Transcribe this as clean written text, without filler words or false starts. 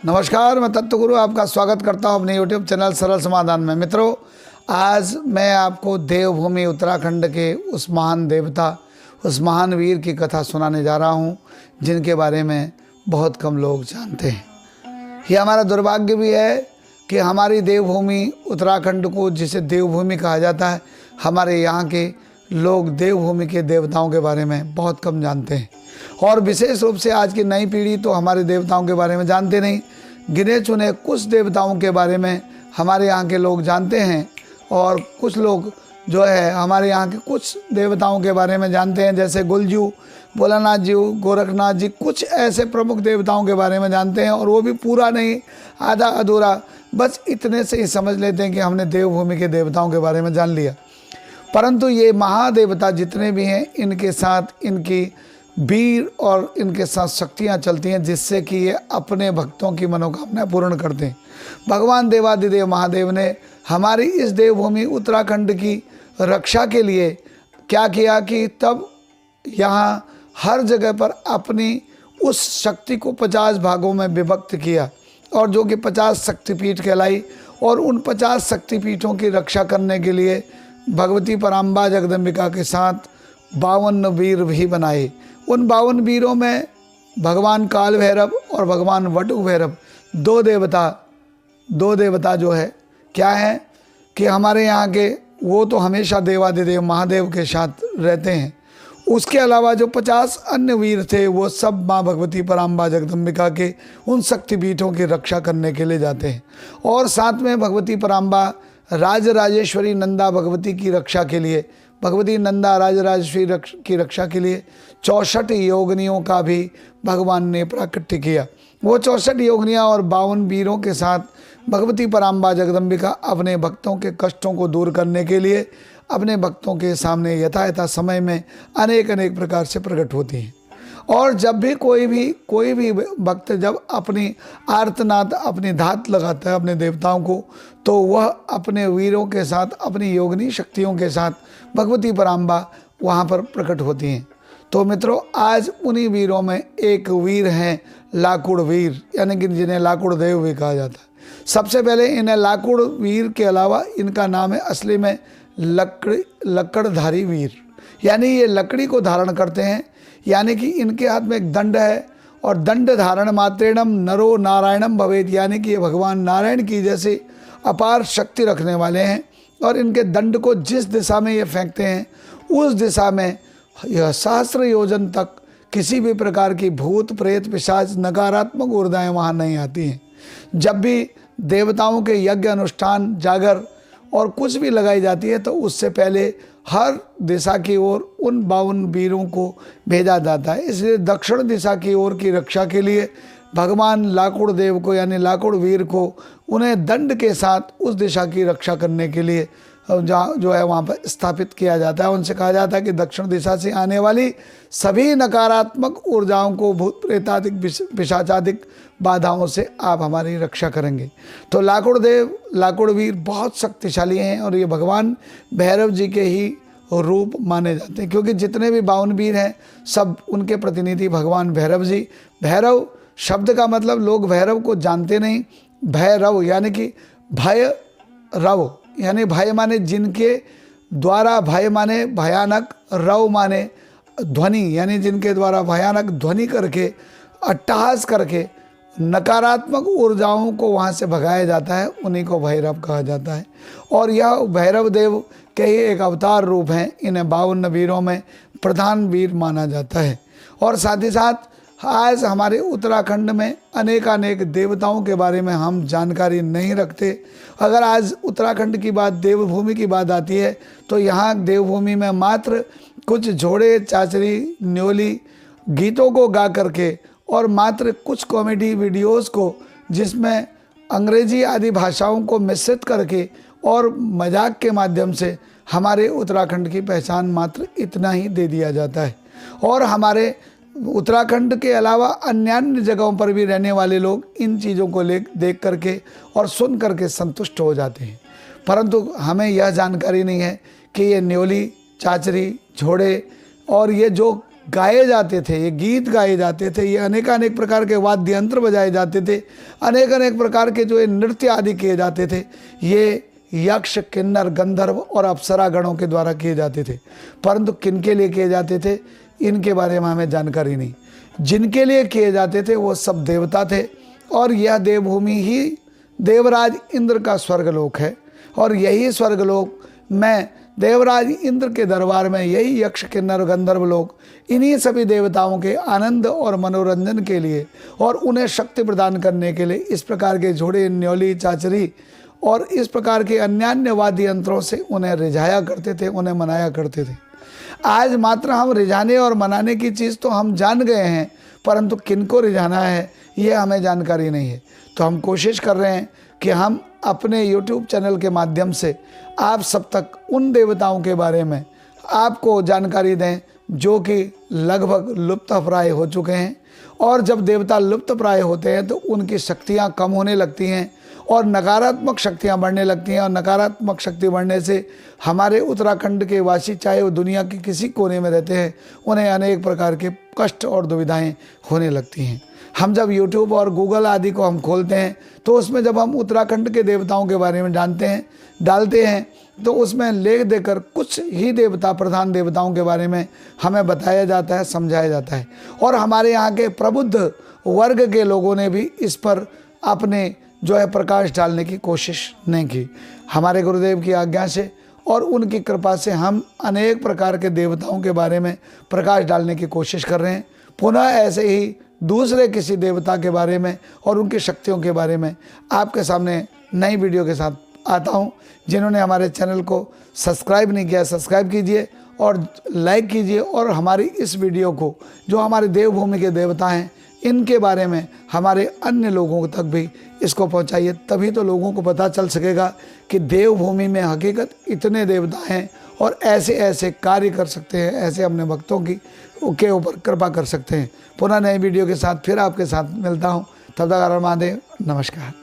नमस्कार, मैं तत्व गुरु आपका स्वागत करता हूं अपने YouTube चैनल सरल समाधान में। मित्रों, आज मैं आपको देवभूमि उत्तराखंड के उस महान देवता, उस महान वीर की कथा सुनाने जा रहा हूं, जिनके बारे में बहुत कम लोग जानते हैं। ये हमारा दुर्भाग्य भी है कि हमारी देवभूमि उत्तराखंड को, जिसे देवभूमि कहा जाता है, हमारे यहाँ के लोग देवभूमि के देवताओं के बारे में बहुत कम जानते हैं। और विशेष रूप से आज की नई पीढ़ी तो हमारे देवताओं के बारे में जानते नहीं। गिने चुने कुछ देवताओं के बारे में हमारे यहाँ के लोग जानते हैं, और कुछ लोग जो है हमारे यहाँ के कुछ देवताओं के बारे में जानते हैं, जैसे गुलजू, भोलानाथ जी, गोरखनाथ जी, कुछ ऐसे प्रमुख देवताओं के बारे में जानते हैं, और वो भी पूरा नहीं, आधा अधूरा, बस इतने से ही समझ लेते हैं कि हमने देवभूमि के देवताओं के बारे में जान लिया। परंतु ये महादेवता जितने भी हैं, इनके साथ इनकी वीर और इनके साथ शक्तियाँ चलती हैं, जिससे कि ये अपने भक्तों की मनोकामना पूर्ण करते हैं। भगवान देवादिदेव महादेव ने हमारी इस देवभूमि उत्तराखंड की रक्षा के लिए क्या किया कि तब यहाँ हर जगह पर अपनी उस शक्ति को 50 भागों में विभक्त किया, और जो कि 50 शक्तिपीठ कहलाई। और उन 50 शक्तिपीठों की रक्षा करने के लिए भगवती पराम्बा जगदम्बिका के साथ 52 वीर भी बनाए। उन 52 वीरों में भगवान काल भैरव और भगवान वटु भैरव दो देवता जो है क्या है कि हमारे यहाँ के वो तो हमेशा देवादिदेव महादेव के साथ रहते हैं। उसके अलावा जो 50 अन्य वीर थे, वो सब माँ भगवती पराम्बा जगदम्बिका के उन शक्तिपीठों की रक्षा करने के लिए जाते हैं। और साथ में भगवती पराम्बा राजराजेश्वरी नंदा भगवती की रक्षा के लिए, भगवती नंदा राजराजेश्वरी की रक्षा के लिए 64 योगिनियों का भी भगवान ने प्राकट्य किया। वो 64 योगिनियाँ और 52 वीरों के साथ भगवती पराम्बा जगदम्बिका अपने भक्तों के कष्टों को दूर करने के लिए अपने भक्तों के सामने यथा समय में अनेक प्रकार से प्रकट होती हैं। और जब भी कोई भी भक्त जब अपनी आर्तनाद, अपनी धात लगाता है अपने देवताओं को, तो वह अपने वीरों के साथ, अपनी योगिनी शक्तियों के साथ भगवती पराम्बा वहाँ पर प्रकट होती हैं। तो मित्रों, आज उन्हीं वीरों में एक वीर हैं लाकुड़ वीर, यानी कि जिन्हें लाकुड़ देव भी कहा जाता है। सबसे पहले इन्हें लाकुड़ वीर के अलावा इनका नाम है असली में लकड़धारी वीर, यानी ये लकड़ी को धारण करते हैं। यानी कि इनके हाथ में एक दंड है, और दंड धारण मात्रेणम नरो नारायणम भवेद, यानी कि ये भगवान नारायण की जैसे अपार शक्ति रखने वाले हैं। और इनके दंड को जिस दिशा में ये फेंकते हैं, उस दिशा में यह सहस्र योजन तक किसी भी प्रकार की भूत प्रेत पिशाच नकारात्मक ऊर्जाएं वहाँ नहीं आती हैं। जब भी देवताओं के यज्ञ अनुष्ठान, जागर और कुछ भी लगाई जाती है, तो उससे पहले हर दिशा की ओर उन 52 वीरों को भेजा जाता है। इसलिए दक्षिण दिशा की ओर की रक्षा के लिए भगवान लाकुड़ देव को, यानी लाकुड़ वीर को, उन्हें दंड के साथ उस दिशा की रक्षा करने के लिए जहाँ जो है वहाँ पर स्थापित किया जाता है। उनसे कहा जाता है कि दक्षिण दिशा से आने वाली सभी नकारात्मक ऊर्जाओं को, भूत प्रेतादिक पिशाचादिक बाधाओं से आप हमारी रक्षा करेंगे। तो लाकुड़ देव, लाकुड़ वीर बहुत शक्तिशाली हैं, और ये भगवान भैरव जी के ही रूप माने जाते हैं, क्योंकि जितने भी 52 वीर हैं, सब उनके प्रतिनिधि भगवान भैरव जी। भैरव शब्द का मतलब लोग भैरव को जानते नहीं। भैरव यानी कि भय रव, यानी भय माने जिनके द्वारा, भय माने भयानक, रव माने ध्वनि, यानी जिनके द्वारा भयानक ध्वनि करके, अट्टहास करके नकारात्मक ऊर्जाओं को वहाँ से भगाया जाता है, उन्हीं को भैरव कहा जाता है। और यह भैरव देव के ही एक अवतार रूप हैं। इन्हें 52 वीरों में प्रधान वीर माना जाता है। और साथ ही साथ आज हमारे उत्तराखंड में अनेक देवताओं के बारे में हम जानकारी नहीं रखते। अगर आज उत्तराखंड की बात, देवभूमि की बात आती है, तो यहाँ देवभूमि में मात्र कुछ झोड़े, चाचरी, न्योली गीतों को गा करके, और मात्र कुछ कॉमेडी वीडियोस को, जिसमें अंग्रेजी आदि भाषाओं को मिश्रित करके और मजाक के माध्यम से हमारे उत्तराखंड की पहचान मात्र इतना ही दे दिया जाता है। और हमारे उत्तराखंड के अलावा अन्य जगहों पर भी रहने वाले लोग इन चीज़ों को देख करके और सुन करके संतुष्ट हो जाते हैं। परंतु हमें यह जानकारी नहीं है कि ये न्योली, चाचरी, झोड़े और ये जो गाए जाते थे, ये गीत गाए जाते थे, ये अनेक प्रकार के वाद्य यंत्र बजाए जाते थे, अनेक प्रकार के जो ये नृत्य आदि किए जाते थे, ये यक्ष, किन्नर, गंधर्व और अप्सरा गणों के द्वारा किए जाते थे। परंतु किनके लिए किए जाते थे इनके बारे में हमें जानकारी नहीं। जिनके लिए किए जाते थे वो सब देवता थे, और यह देवभूमि ही देवराज इंद्र का स्वर्गलोक है। और यही स्वर्गलोक में देवराज इंद्र के दरबार में यही यक्ष, किन्नर, गंधर्व लोग इन्हीं सभी देवताओं के आनंद और मनोरंजन के लिए और उन्हें शक्ति प्रदान करने के लिए इस प्रकार के झोड़े, न्योली, चाचरी और इस प्रकार के अन्यान्य वाद्य यंत्रों से उन्हें रिझाया करते थे, उन्हें मनाया करते थे। आज मात्र हम रिझाने और मनाने की चीज़ तो हम जान गए हैं, परंतु किनको रिझाना है ये हमें जानकारी नहीं है। तो हम कोशिश कर रहे हैं कि हम अपने YouTube चैनल के माध्यम से आप सब तक उन देवताओं के बारे में आपको जानकारी दें जो कि लगभग लुप्तप्राय हो चुके हैं। और जब देवता लुप्तप्राय होते हैं तो उनकी शक्तियाँ कम होने लगती हैं और नकारात्मक शक्तियाँ बढ़ने लगती हैं, और नकारात्मक शक्ति बढ़ने से हमारे उत्तराखंड के वासी, चाहे वो दुनिया के किसी कोने में रहते हैं, उन्हें अनेक प्रकार के कष्ट और दुविधाएं होने लगती हैं। हम जब YouTube और Google आदि को हम खोलते हैं तो उसमें जब हम उत्तराखंड के देवताओं के बारे में डालते हैं तो उसमें लेख देकर कुछ ही देवता, प्रधान देवताओं के बारे में हमें बताया जाता है, समझाया जाता है। और हमारे यहाँ के प्रबुद्ध वर्ग के लोगों ने भी इस पर अपने जो है प्रकाश डालने की कोशिश नहीं की। हमारे गुरुदेव की आज्ञा से और उनकी कृपा से हम अनेक प्रकार के देवताओं के बारे में प्रकाश डालने की कोशिश कर रहे हैं। पुनः ऐसे ही दूसरे किसी देवता के बारे में और उनकी शक्तियों के बारे में आपके सामने नई वीडियो के साथ आता हूं। जिन्होंने हमारे चैनल को सब्सक्राइब नहीं किया, सब्सक्राइब कीजिए और लाइक कीजिए, और हमारी इस वीडियो को, जो हमारे देवभूमि के देवता हैं, इनके बारे में हमारे अन्य लोगों तक भी इसको पहुंचाइए। तभी तो लोगों को पता चल सकेगा कि देवभूमि में हकीकत इतने देवता हैं और ऐसे ऐसे कार्य कर सकते हैं, ऐसे अपने भक्तों की के ऊपर कृपा कर सकते हैं। पुनः नए वीडियो के साथ फिर आपके साथ मिलता हूँ। तब तक हर हर महादेव, नमस्कार।